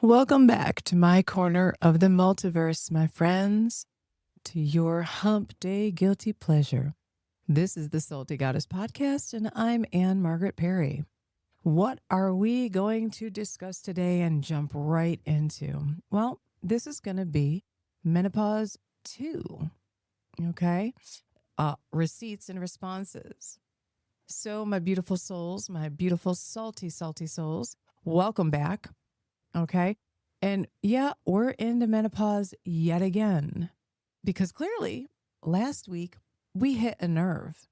Welcome back to my corner of the multiverse, my friends, to your hump day guilty pleasure. This is the Salty Goddess Podcast, and I'm Anne Margaret Perry. What are we going to discuss today and jump right into? Well, this is going to be menopause 2, okay? Receipts and responses. So, my beautiful souls, my beautiful salty souls, welcome back. Okay. And yeah, we're into menopause yet again because clearly last week we hit a nerve,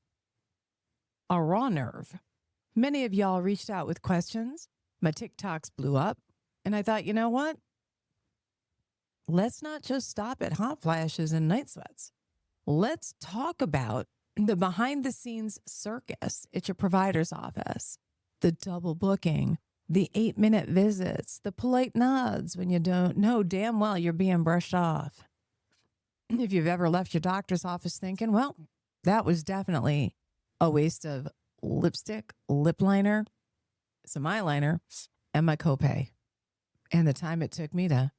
a raw nerve. Many of y'all reached out with questions. My TikToks blew up. And I thought, you know what? Let's not just stop at hot flashes and night sweats. Let's talk about the behind the scenes circus at your provider's office, the double booking, the 8-minute visits, the polite nods when you don't know damn well you're being brushed off. If you've ever left your doctor's office thinking, well, that was definitely a waste of lipstick, lip liner, some eyeliner, and my copay, and the time it took me to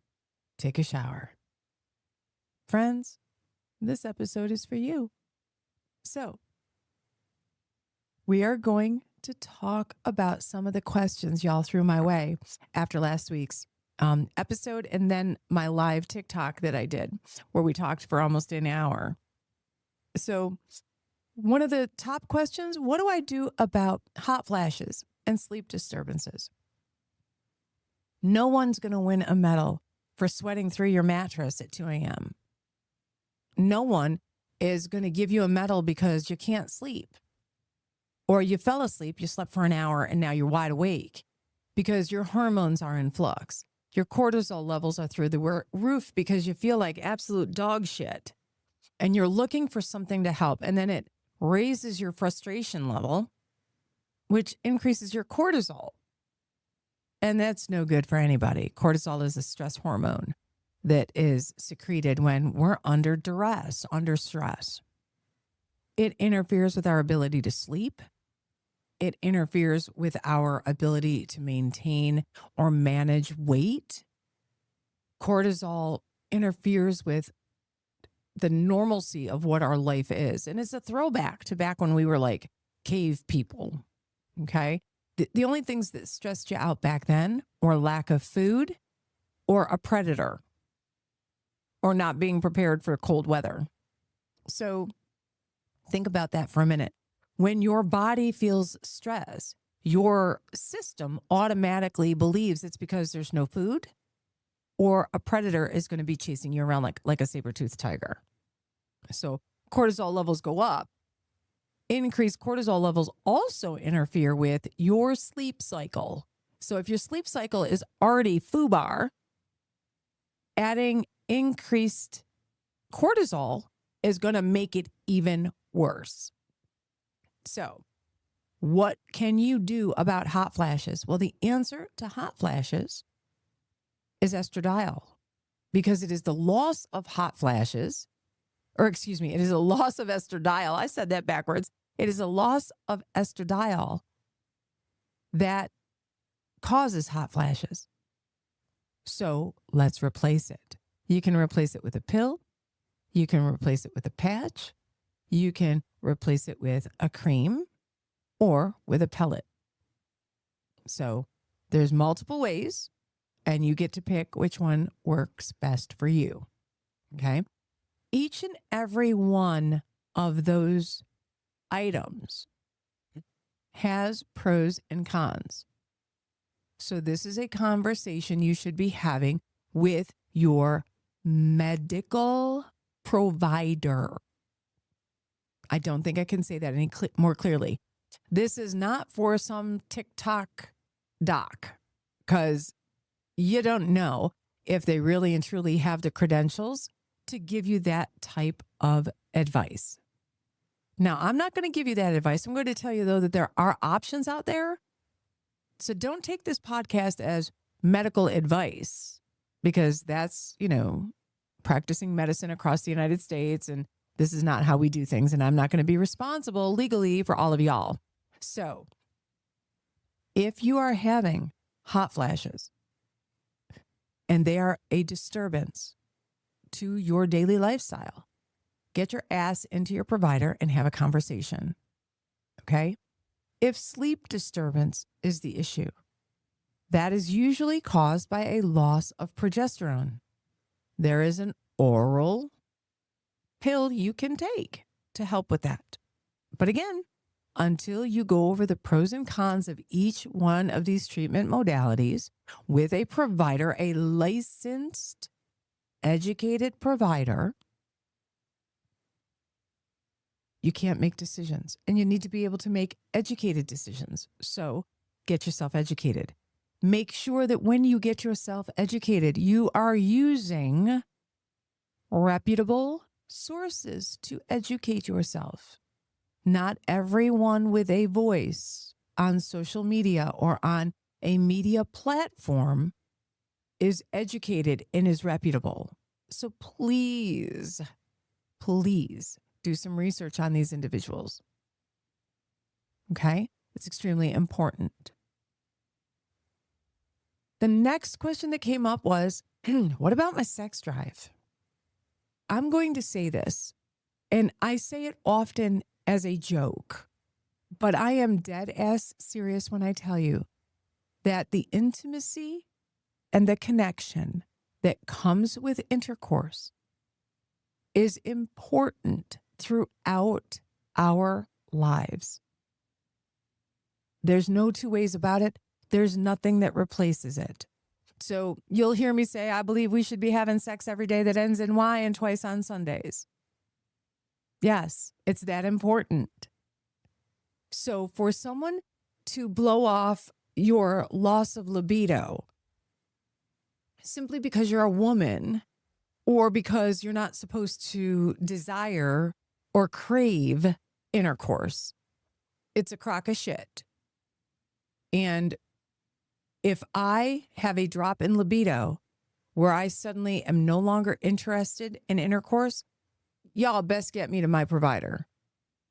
take a shower. Friends, this episode is for you. So, we are going to talk about some of the questions y'all threw my way after last week's episode and then my live TikTok that I did where we talked for almost an hour. So one of the top questions, what do I do about hot flashes and sleep disturbances? No one's going to win a medal for sweating through your mattress at 2 a.m. No one is going to give you a medal because you can't sleep. Or you fell asleep, you slept for an hour, and now you're wide awake because your hormones are in flux. Your cortisol levels are through the roof because you feel like absolute dog shit. And you're looking for something to help. And then it raises your frustration level, which increases your cortisol. And that's no good for anybody. Cortisol is a stress hormone that is secreted when we're under duress, under stress. It interferes with our ability to sleep. It interferes with our ability to maintain or manage weight. Cortisol interferes with the normalcy of what our life is. And it's a throwback to back when we were like cave people. Okay. The only things that stressed you out back then were lack of food or a predator or not being prepared for cold weather. So think about that for a minute. When your body feels stress, your system automatically believes it's because there's no food or a predator is going to be chasing you around like a saber-toothed tiger. So cortisol levels go up. Increased cortisol levels also interfere with your sleep cycle. So if your sleep cycle is already foobar, adding increased cortisol is going to make it even worse. So what can you do about hot flashes? Well, the answer to hot flashes is estradiol because it is the loss of hot flashes, it is a loss of estradiol. I said that backwards. It is a loss of estradiol that causes hot flashes. So let's replace it. You can replace it with a pill. You can replace it with a patch. You can replace it with a cream or with a pellet. So there's multiple ways and you get to pick which one works best for you. Okay. Each and every one of those items has pros and cons. So this is a conversation you should be having with your medical provider. I don't think I can say that any more clearly. This is not for some TikTok doc because you don't know if they really and truly have the credentials to give you that type of advice. Now, I'm not going to give you that advice. I'm going to tell you, though, that there are options out there. So don't take this podcast as medical advice because that's, practicing medicine across the United States. And this is not how we do things. And I'm not going to be responsible legally for all of y'all. So if you are having hot flashes, and they are a disturbance to your daily lifestyle, get your ass into your provider and have a conversation, okay? If sleep disturbance is the issue, that is usually caused by a loss of progesterone. There is an oral pill you can take to help with that. But again, until you go over the pros and cons of each one of these treatment modalities with a provider, a licensed, educated provider, you can't make decisions. And you need to be able to make educated decisions. So get yourself educated. Make sure that when you get yourself educated, you are using reputable sources to educate yourself. Not everyone with a voice on social media or on a media platform is educated and is reputable. So please do some research on these individuals. Okay? It's extremely important. The next question that came up was, what about my sex drive? I'm going to say this, and I say it often as a joke, but I am dead ass serious when I tell you that the intimacy and the connection that comes with intercourse is important throughout our lives. There's no two ways about it. There's nothing that replaces it. So you'll hear me say, I believe we should be having sex every day that ends in Y and twice on Sundays. Yes, it's that important. So for someone to blow off your loss of libido simply because you're a woman or because you're not supposed to desire or crave intercourse, it's a crock of shit. And if I have a drop in libido where I suddenly am no longer interested in intercourse, y'all best get me to my provider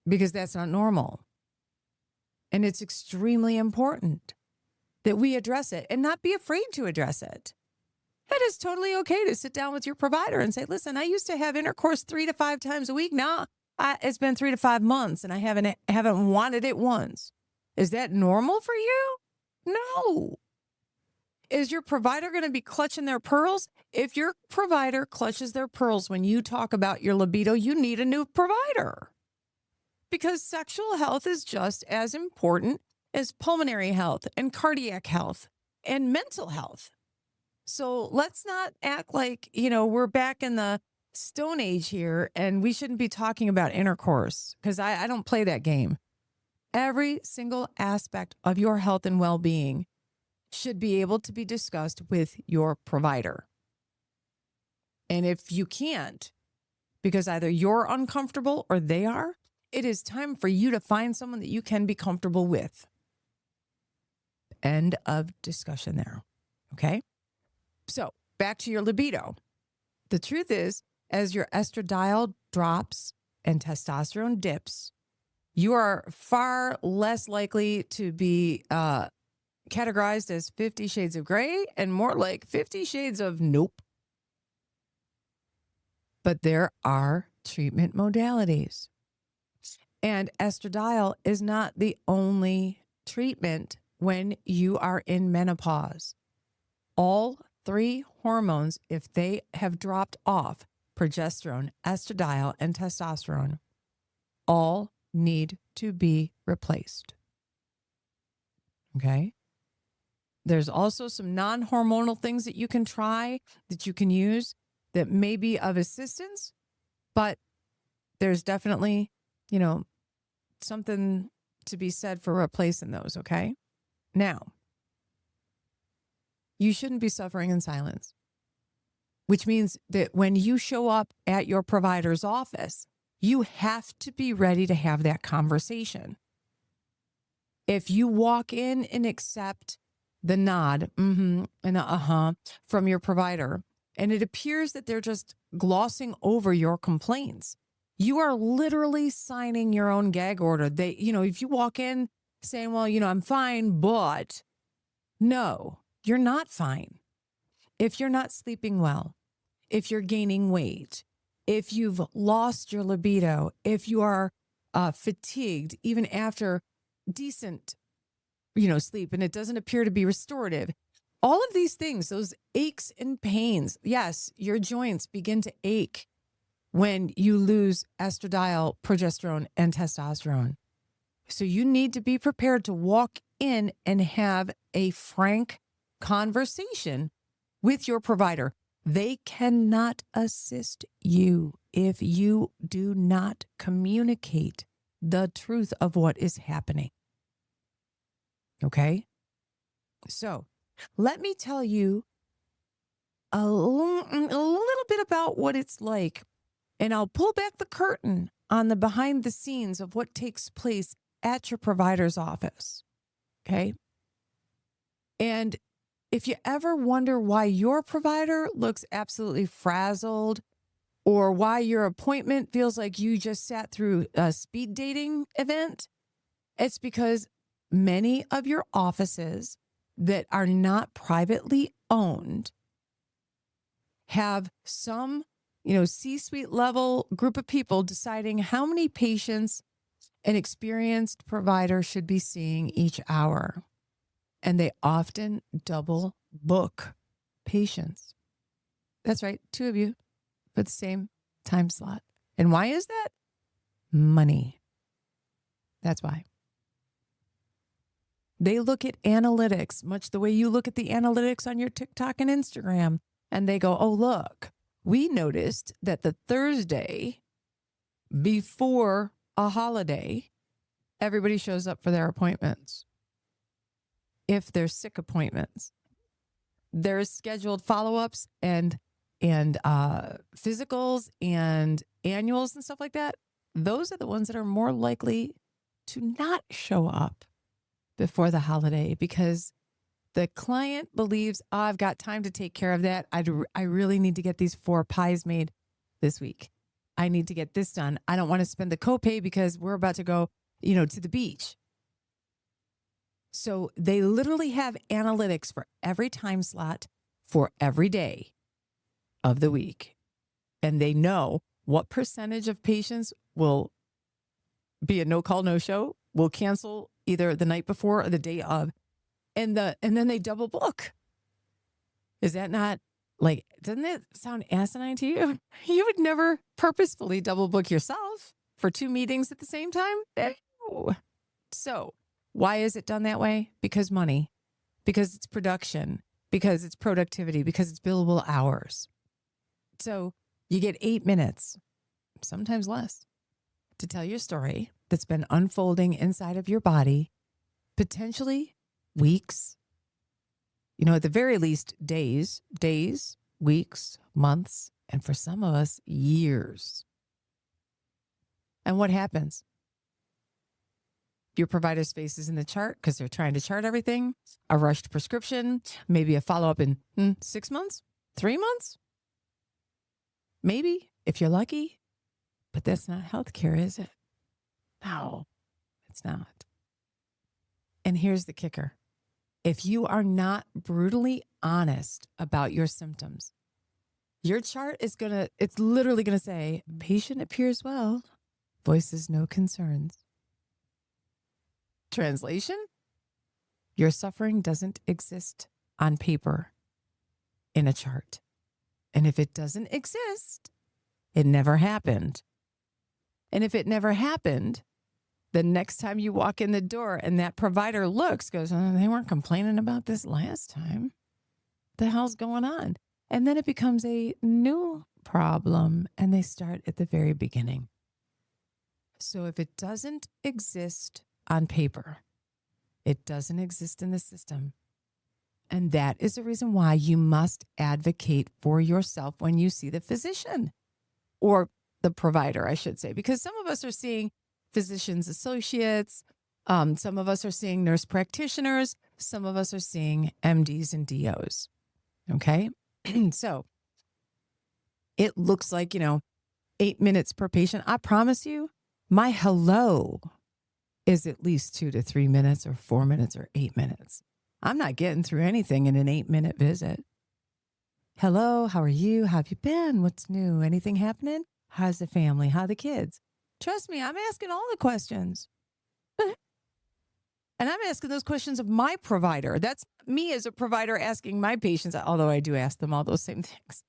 because that's not normal. And it's extremely important that we address it and not be afraid to address it. It is totally okay to sit down with your provider and say, listen, I used to have intercourse 3 to 5 times a week. Now it's been 3 to 5 months and I haven't wanted it once. Is that normal for you? No. Is your provider going to be clutching their pearls? If your provider clutches their pearls when you talk about your libido, you need a new provider. Because sexual health is just as important as pulmonary health and cardiac health and mental health. So let's not act like, we're back in the Stone Age here and we shouldn't be talking about intercourse because I don't play that game. Every single aspect of your health and well-being should be able to be discussed with your provider. And if you can't, because either you're uncomfortable or they are, it is time for you to find someone that you can be comfortable with. End of discussion there. Okay? So back to your libido. The truth is, as your estradiol drops and testosterone dips, you are far less likely to be categorized as 50 shades of gray and more like 50 shades of nope. But there are treatment modalities. And estradiol is not the only treatment when you are in menopause. All 3 hormones, if they have dropped off, progesterone, estradiol, and testosterone, all need to be replaced. Okay? There's also some non-hormonal things that you can try, that you can use that may be of assistance, but there's definitely, something to be said for replacing those, okay? Now, you shouldn't be suffering in silence, which means that when you show up at your provider's office, you have to be ready to have that conversation. If you walk in and accept the nod, and the from your provider, and it appears that they're just glossing over your complaints, you are literally signing your own gag order. If you walk in saying, well, I'm fine, but no, you're not fine. If you're not sleeping well, if you're gaining weight, if you've lost your libido, if you are fatigued, even after decent, sleep, and it doesn't appear to be restorative, all of these things, those aches and pains, yes, your joints begin to ache when you lose estradiol, progesterone, and testosterone. So you need to be prepared to walk in and have a frank conversation with your provider. They cannot assist you if you do not communicate the truth of what is happening. Okay? So let me tell you a little bit about what it's like, and I'll pull back the curtain on the behind the scenes of what takes place at your provider's office. Okay? And if you ever wonder why your provider looks absolutely frazzled, or why your appointment feels like you just sat through a speed dating event, it's because many of your offices that are not privately owned have some, C-suite level group of people deciding how many patients an experienced provider should be seeing each hour. And they often double book patients. That's right, 2 of you for the same time slot. And why is that? Money. That's why. They look at analytics, much the way you look at the analytics on your TikTok and Instagram, and they go, oh, look, we noticed that the Thursday before a holiday, everybody shows up for their appointments. If they're sick appointments, there's scheduled follow-ups and physicals and annuals and stuff like that. Those are the ones that are more likely to not show up before the holiday because the client believes, oh, I've got time to take care of that. I really need to get these 4 pies made this week. I need to get this done. I don't want to spend the copay because we're about to go, to the beach. So they literally have analytics for every time slot for every day of the week. And they know what percentage of patients will be a no-call, no-show, will cancel either the night before or the day of. And then they double book. Is that not doesn't it sound asinine to you? You would never purposefully double book yourself for 2 meetings at the same time. No. So why is it done that way? Because money, because it's production, because it's productivity, because it's billable hours. So you get 8 minutes, sometimes less, to tell your story that's been unfolding inside of your body, potentially weeks, at the very least days, weeks, months, and for some of us, years. And what happens? Your provider's face is in the chart because they're trying to chart everything, a rushed prescription, maybe a follow-up in 6 months, 3 months, maybe if you're lucky. But that's not healthcare, is it? No, it's not. And here's the kicker. If you are not brutally honest about your symptoms, your chart is it's literally going to say, patient appears well, voices no concerns. Translation, your suffering doesn't exist on paper in a chart. And if it doesn't exist, it never happened. And if it never happened, the next time you walk in the door and that provider goes, oh, they weren't complaining about this last time. The hell's going on? And then it becomes a new problem and they start at the very beginning. So if it doesn't exist on paper, it doesn't exist in the system. And that is the reason why you must advocate for yourself when you see the physician or the provider, I should say, because some of us are seeing physicians associates. Some of us are seeing nurse practitioners. Some of us are seeing MDs and DOs. Okay. So it looks like, 8 minutes per patient. I promise you, my hello is at least 2 to 3 minutes or 4 minutes or 8 minutes. I'm not getting through anything in an 8-minute visit. Hello, how are you? How have you been? What's new? Anything happening? How's the family? How are the kids? Trust me, I'm asking all the questions. And I'm asking those questions of my provider. That's me as a provider asking my patients, although I do ask them all those same things.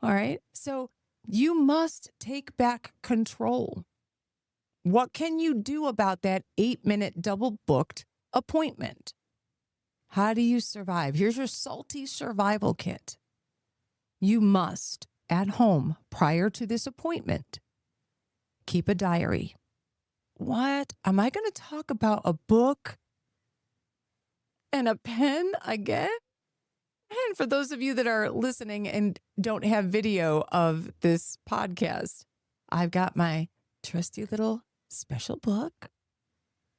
All right. So you must take back control. What can you do about that 8-minute double booked appointment? How do you survive? Here's your salty survival kit. You must, at home, prior to this appointment, keep a diary. What? Am I going to talk about a book and a pen again? And for those of you that are listening and don't have video of this podcast, I've got my trusty little special book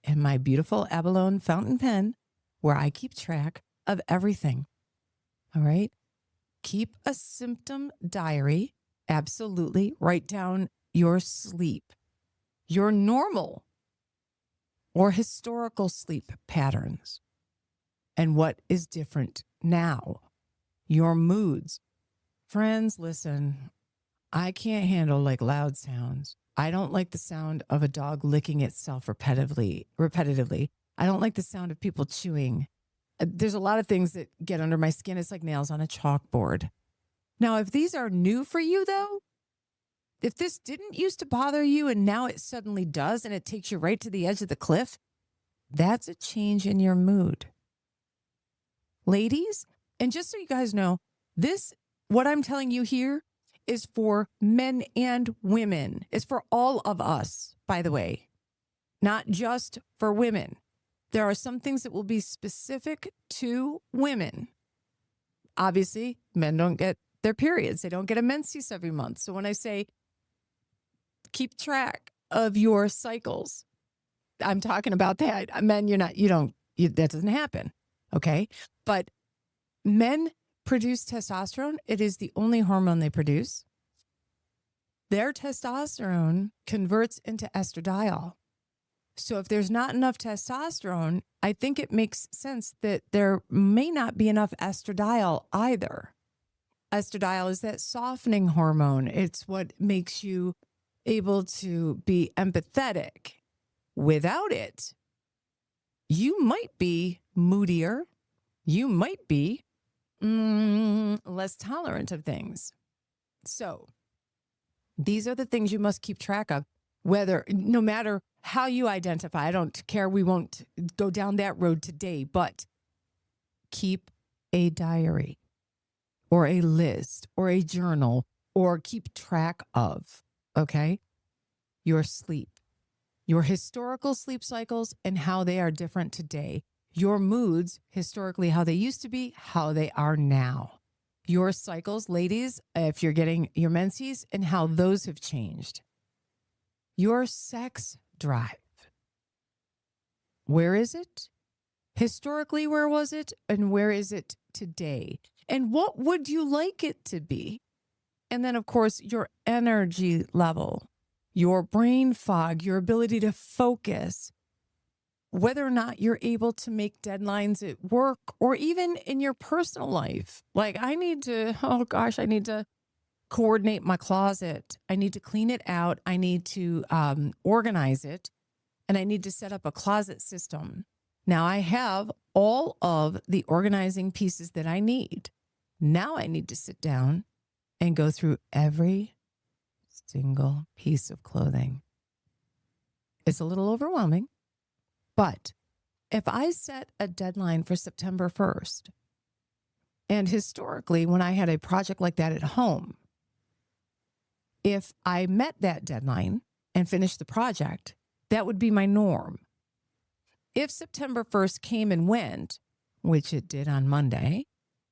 and my beautiful abalone fountain pen where I keep track of everything. All right. Keep a symptom diary. Absolutely. Write down your sleep, your normal or historical sleep patterns, and what is different now, your moods. Friends, listen, I can't handle like loud sounds. I don't like the sound of a dog licking itself repetitively. I don't like the sound of people chewing. There's a lot of things that get under my skin. It's like nails on a chalkboard. Now, if these are new for you, though, if this didn't used to bother you and now it suddenly does and it takes you right to the edge of the cliff, that's a change in your mood. Ladies, and just so you guys know, what I'm telling you here is for men and women. It's for all of us, by the way, not just for women. There are some things that will be specific to women. Obviously, men don't get their periods. They don't get a menses every month. So when I say keep track of your cycles, I'm talking about that. Men, that doesn't happen. Okay. But men produce testosterone. It is the only hormone they produce. Their testosterone converts into estradiol. So if there's not enough testosterone, I think it makes sense that there may not be enough estradiol either. Estradiol is that softening hormone. It's what makes you able to be empathetic. Without it, you might be moodier. You might be less tolerant of things. So these are the things you must keep track of, no matter how you identify. I don't care. We won't go down that road today, but keep a diary or a list or a journal or keep track of, okay, your sleep, your historical sleep cycles and how they are different today. Your moods, historically, how they used to be, how they are now. Your cycles, ladies, if you're getting your menses, and how those have changed. Your sex drive. Where is it? Historically, where was it? And where is it today? And what would you like it to be? And then, of course, your energy level, your brain fog, your ability to focus, whether or not you're able to make deadlines at work or even in your personal life. Like I need to coordinate my closet. I need to clean it out. I need to organize it. And I need to set up a closet system. Now I have all of the organizing pieces that I need. Now I need to sit down and go through every single piece of clothing. It's a little overwhelming. But if I set a deadline for September 1st, and historically, when I had a project like that at home, if I met that deadline and finished the project, that would be my norm. If September 1st came and went, which it did on Monday,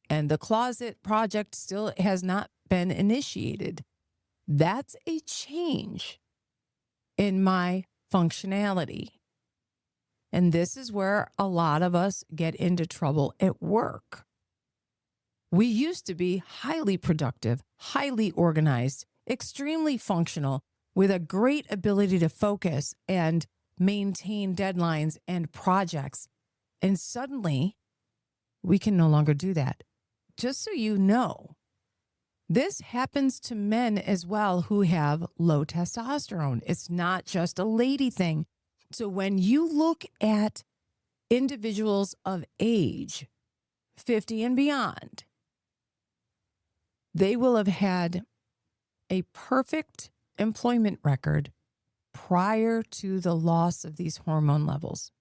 and the closet project still has not been initiated, that's a change in my functionality. And this is where a lot of us get into trouble at work. We used to be highly productive, highly organized, extremely functional, with a great ability to focus and maintain deadlines and projects. And suddenly, we can no longer do that. Just so you know, This happens to men as well who have low testosterone. It's not just a lady thing. So when you look at individuals of age, 50 and beyond, they will have had a perfect employment record prior to the loss of these hormone levels.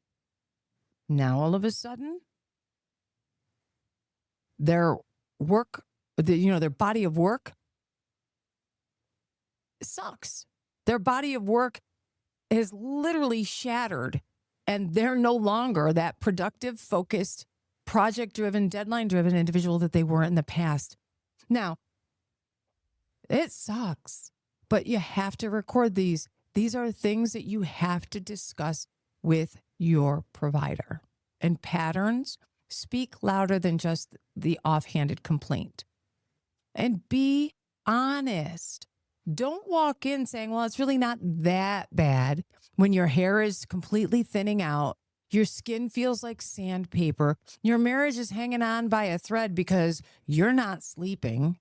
Now, all of a sudden, their body of work sucks. Their body of work is literally shattered, and they're no longer that productive, focused, project-driven, deadline-driven individual that they were in the past. Now, it sucks, but you have to record these. These are things that you have to discuss with your provider. And patterns speak louder than just the offhanded complaint. And be honest. Don't walk in saying, well, it's really not that bad, when your hair is completely thinning out, your skin feels like sandpaper, your marriage is hanging on by a thread because you're not sleeping,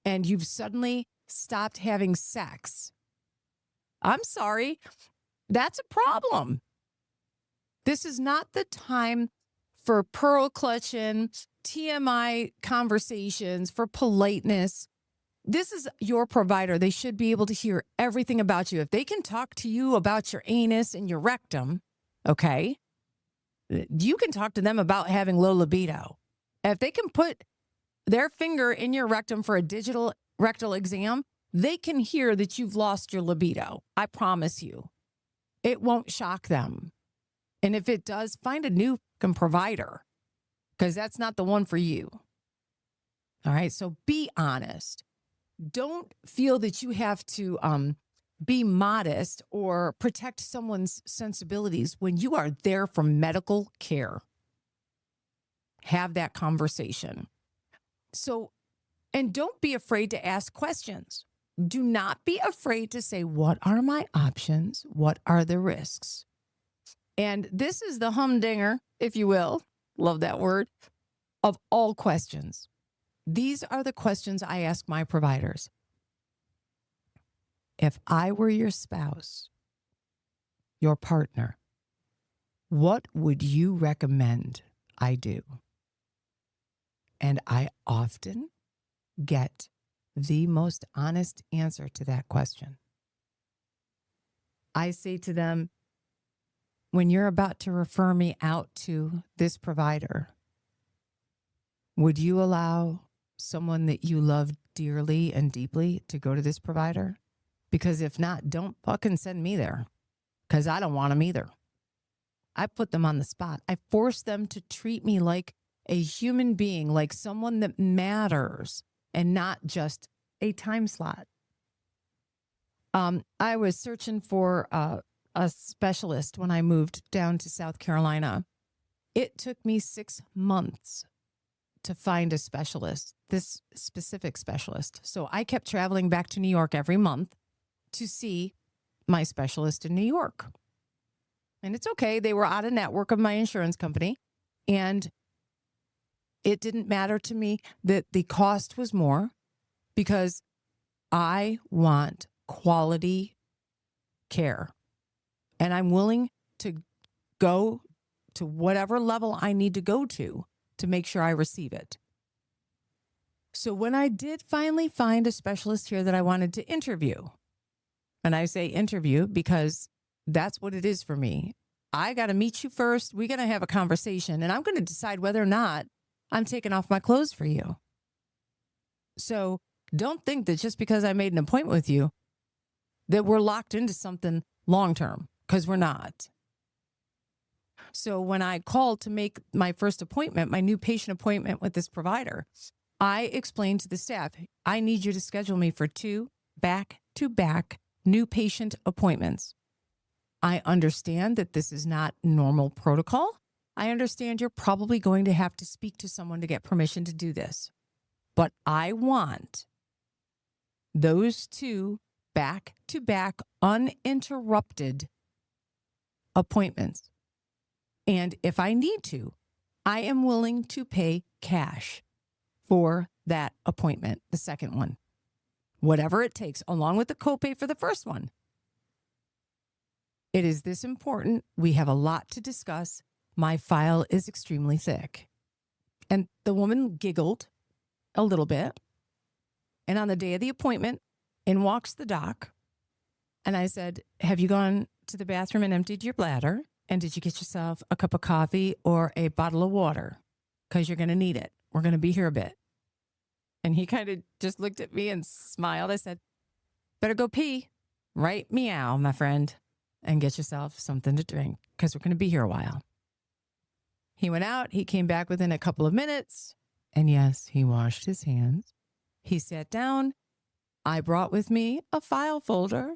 and you've suddenly stopped having sex. I'm sorry, that's a problem. This is not the time for pearl clutching, TMI conversations, for politeness. This is your provider. They should be able to hear everything about you. If they can talk to you about your anus and your rectum, okay, you can talk to them about having low libido. If they can put their finger in your rectum for a digital rectal exam, they can hear that you've lost your libido. I promise you. It won't shock them. And if it does, find a new provider, because that's not the one for you. All right, so be honest. Don't feel that you have to be modest or protect someone's sensibilities when you are there for medical care. Have that conversation. So, and don't be afraid to ask questions. Do not be afraid to say, what are my options? What are the risks? And this is the humdinger, if you will, love that word, of all questions. These are the questions I ask my providers. If I were your spouse, your partner, what would you recommend I do? And I often get the most honest answer to that question. I say to them, when you're about to refer me out to this provider, would you allow someone that you love dearly and deeply to go to this provider? Because if not, don't fucking send me there, because I don't want them either. I put them on the spot. I force them to treat me like a human being, like someone that matters, and not just a time slot. I was searching for a specialist when I moved down to South Carolina. It took me 6 months to find a specialist, this specific specialist. So I kept traveling back to New York every month to see my specialist in New York. And it's okay. They were out of network of my insurance company. And it didn't matter to me that the cost was more, because I want quality care. And I'm willing to go to whatever level I need to go to make sure I receive it. So when I did finally find a specialist here that I wanted to interview, and I say interview because that's what it is for me. I got to meet you first. We're going to have a conversation, and I'm going to decide whether or not I'm taking off my clothes for you. So don't think that just because I made an appointment with you that we're locked into something long-term, because we're not. So when I called to make my first appointment, my new patient appointment with this provider, I explained to the staff, I need you to schedule me for 2 back-to-back new patient appointments. I understand that this is not normal protocol. I understand you're probably going to have to speak to someone to get permission to do this. But I want those 2 back-to-back uninterrupted appointments. And if I need to, I am willing to pay cash for that appointment, the second one, whatever it takes, along with the copay for the first one. It is this important. We have a lot to discuss. My file is extremely thick. And the woman giggled a little bit. And on the day of the appointment, in walks the doc. And I said, have you gone to the bathroom and emptied your bladder? And did you get yourself a cup of coffee or a bottle of water? Because you're going to need it. We're going to be here a bit. And he kind of just looked at me and smiled. I said, better go pee. Right meow, my friend. And get yourself something to drink because we're going to be here a while. He went out. He came back within a couple of minutes. And yes, he washed his hands. He sat down. I brought with me a file folder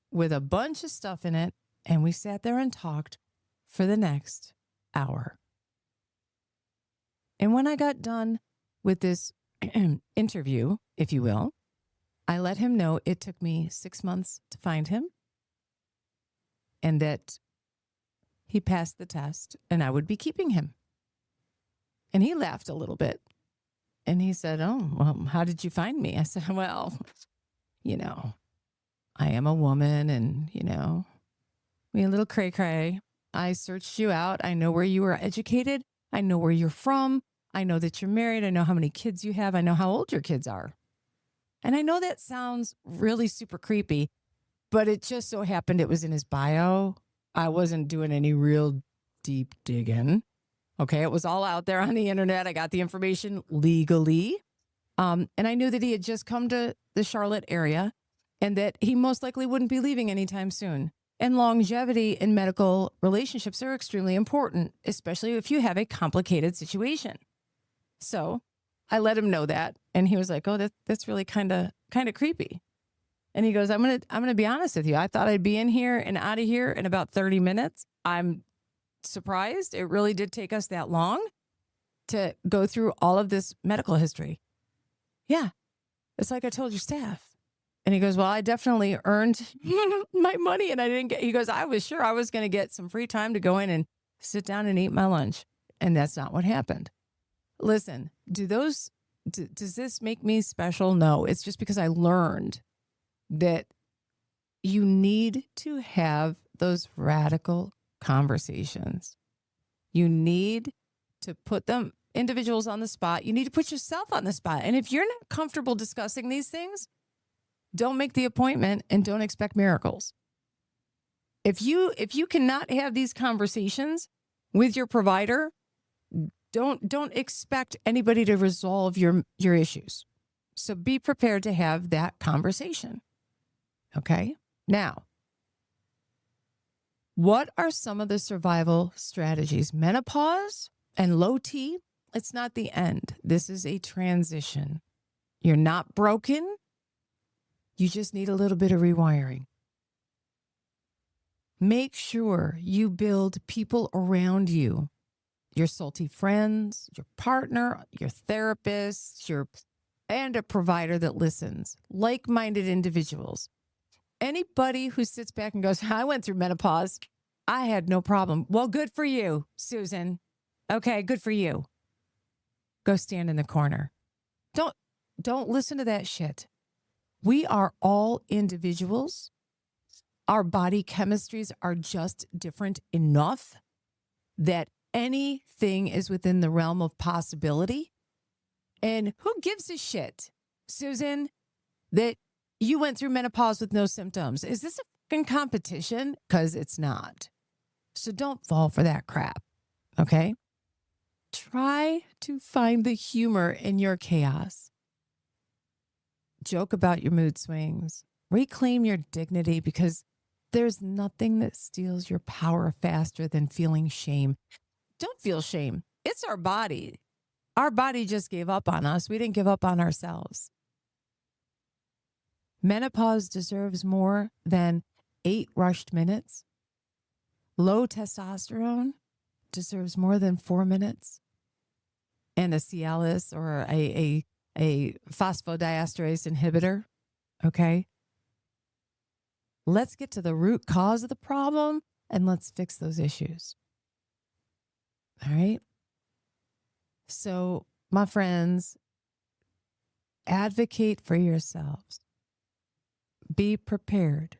with a bunch of stuff in it. And we sat there and talked for the next hour. And when I got done with this interview, if you will, I let him know it took me 6 months to find him and that he passed the test and I would be keeping him. And he laughed a little bit and he said, oh, well, how did you find me? I said, well, I am a woman and, we a little cray-cray. I searched you out. I know where you were educated. I know where you're from. I know that you're married. I know how many kids you have. I know how old your kids are. And I know that sounds really super creepy, but it just so happened it was in his bio. I wasn't doing any real deep digging. Okay, it was all out there on the internet. I got the information legally. And I knew that he had just come to the Charlotte area and that he most likely wouldn't be leaving anytime soon. And longevity in medical relationships are extremely important, especially if you have a complicated situation. So I let him know that. And he was like, oh, that's really kind of creepy. And he goes, I'm gonna be honest with you. I thought I'd be in here and out of here in about 30 minutes. I'm surprised it really did take us that long to go through all of this medical history. Yeah, it's like I told your staff. And he goes, well, I definitely earned my money and I didn't get, he goes, I was sure I was going to get some free time to go in and sit down and eat my lunch. And that's not what happened. Listen, does this make me special? No, it's just because I learned that you need to have those radical conversations. You need to put them, individuals on the spot. You need to put yourself on the spot. And if you're not comfortable discussing these things, don't make the appointment and don't expect miracles. If you cannot have these conversations with your provider, don't expect anybody to resolve your issues. So be prepared to have that conversation. Okay? Now, what are some of the survival strategies? Menopause and low T, it's not the end. This is a transition. You're not broken. You just need a little bit of rewiring. Make sure you build people around you, your salty friends, your partner, your therapist, and a provider that listens, like-minded individuals. Anybody who sits back and goes, I went through menopause. I had no problem. Well, good for you, Susan. Okay, good for you. Go stand in the corner. Don't listen to that shit. We are all individuals. Our body chemistries are just different enough that anything is within the realm of possibility. And who gives a shit, Susan, that you went through menopause with no symptoms? Is this a fucking competition? Because it's not. So don't fall for that crap, okay? Try to find the humor in your chaos. Joke about your mood swings. Reclaim your dignity because there's nothing that steals your power faster than feeling shame. Don't feel shame. It's our body. Our body just gave up on us. We didn't give up on ourselves. Menopause deserves more than 8 rushed minutes. Low testosterone deserves more than 4 minutes. And a Cialis or a phosphodiesterase inhibitor, okay? Let's get to the root cause of the problem and let's fix those issues. All right? So, my friends, Advocate for yourselves. Be prepared.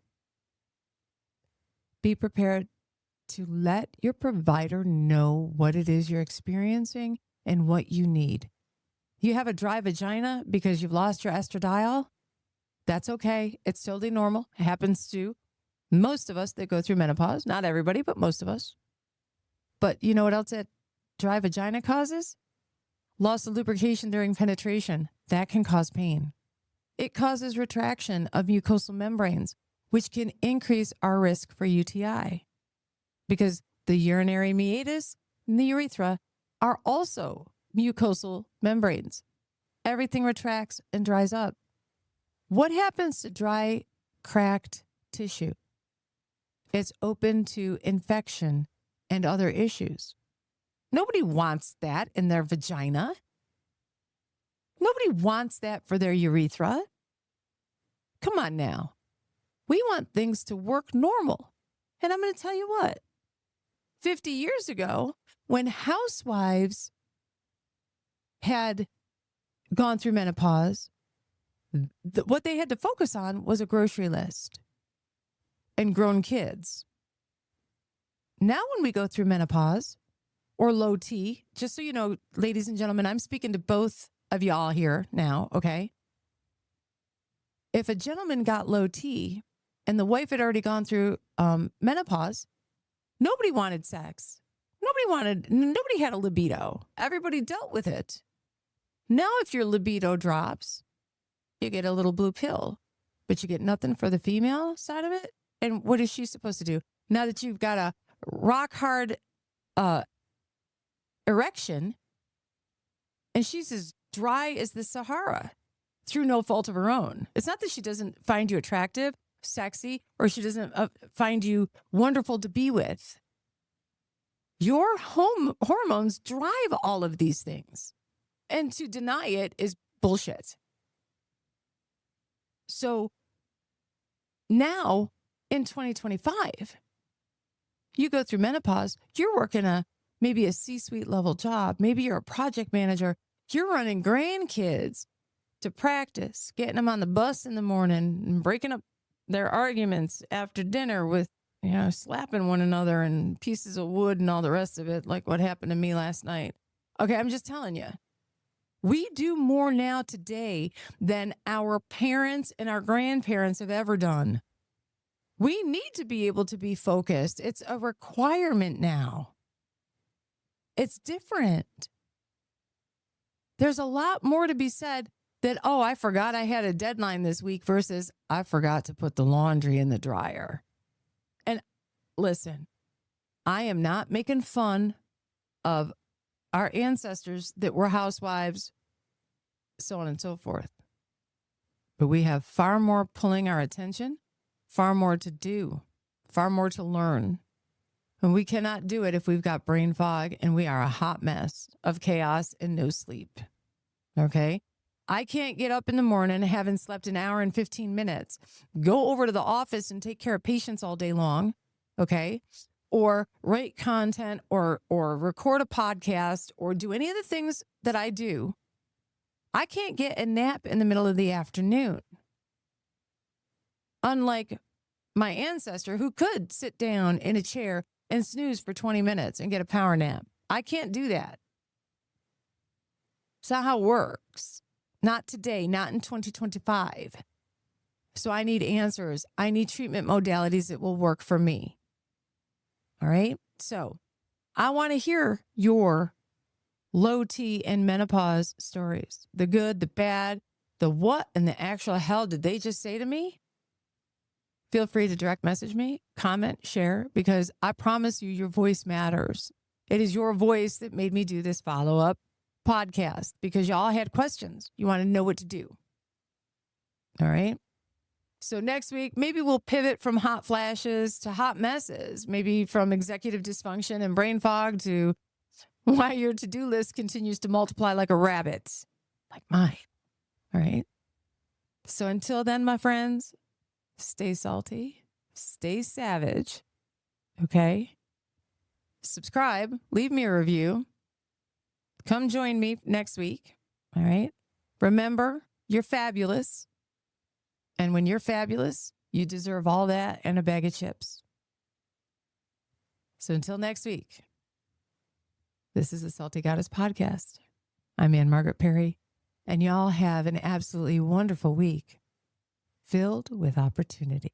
Be prepared to let your provider know what it is you're experiencing and what you need. You have a dry vagina because you've lost your estradiol? That's okay. It's totally normal. It happens to most of us that go through menopause. Not everybody, but most of us. But you know what else that dry vagina causes? Loss of lubrication during penetration. That can cause pain. It causes retraction of mucosal membranes, which can increase our risk for UTI because the urinary meatus and the urethra are also mucosal membranes. Everything retracts and dries up. What happens to dry, cracked tissue? It's open to infection and other issues. Nobody wants that in their vagina. Nobody wants that for their urethra. Come on now. We want things to work normal. And I'm going to tell you what. 50 years ago, when housewives had gone through menopause, what they had to focus on was a grocery list and grown kids. Now when we go through menopause or low T, just so you know, ladies and gentlemen, I'm speaking to both of y'all here now, okay? If a gentleman got low T and the wife had already gone through menopause, nobody wanted sex. Nobody had a libido. Everybody dealt with it. Now if your libido drops, you get a little blue pill, but you get nothing for the female side of it. And what is she supposed to do? Now that you've got a rock hard erection and she's as dry as the Sahara through no fault of her own. It's not that she doesn't find you attractive, sexy, or she doesn't find you wonderful to be with. Your hormones drive all of these things. And to deny it is bullshit. So now in 2025, you go through menopause, you're working maybe a C-suite level job. Maybe you're a project manager. You're running grandkids to practice, getting them on the bus in the morning and breaking up their arguments after dinner with, slapping one another and pieces of wood and all the rest of it, like what happened to me last night. Okay, I'm just telling you. We do more now today than our parents and our grandparents have ever done. We need to be able to be focused. It's a requirement now. It's different. There's a lot more to be said that, I forgot I had a deadline this week versus I forgot to put the laundry in the dryer. And listen, I am not making fun of our ancestors that were housewives, so on and so forth. But we have far more pulling our attention, far more to do, far more to learn. And we cannot do it if we've got brain fog and we are a hot mess of chaos and no sleep. Okay? I can't get up in the morning having slept an hour and 15 minutes, go over to the office and take care of patients all day long. Okay? Or write content or record a podcast or do any of the things that I do. I can't get a nap in the middle of the afternoon. Unlike my ancestor who could sit down in a chair and snooze for 20 minutes and get a power nap. I can't do that. It's not how it works. Not today, not in 2025. So I need answers. I need treatment modalities that will work for me. All right. So I want to hear your low T and menopause stories. The good, the bad, the what and the actual hell did they just say to me? Feel free to direct message me, comment, share, because I promise you your voice matters. It is your voice that made me do this follow-up podcast because y'all had questions. You want to know what to do. All right. So next week, maybe we'll pivot from hot flashes to hot messes, maybe from executive dysfunction and brain fog to why your to-do list continues to multiply like a rabbit, like mine. All right. So until then, my friends, stay salty, stay savage. Okay. Subscribe, leave me a review. Come join me next week. All right. Remember, You're fabulous. And when you're fabulous, you deserve all that and a bag of chips. So until next week, this is the Salty Goddess Podcast. I'm Ann Margaret Perry, and y'all have an absolutely wonderful week filled with opportunity.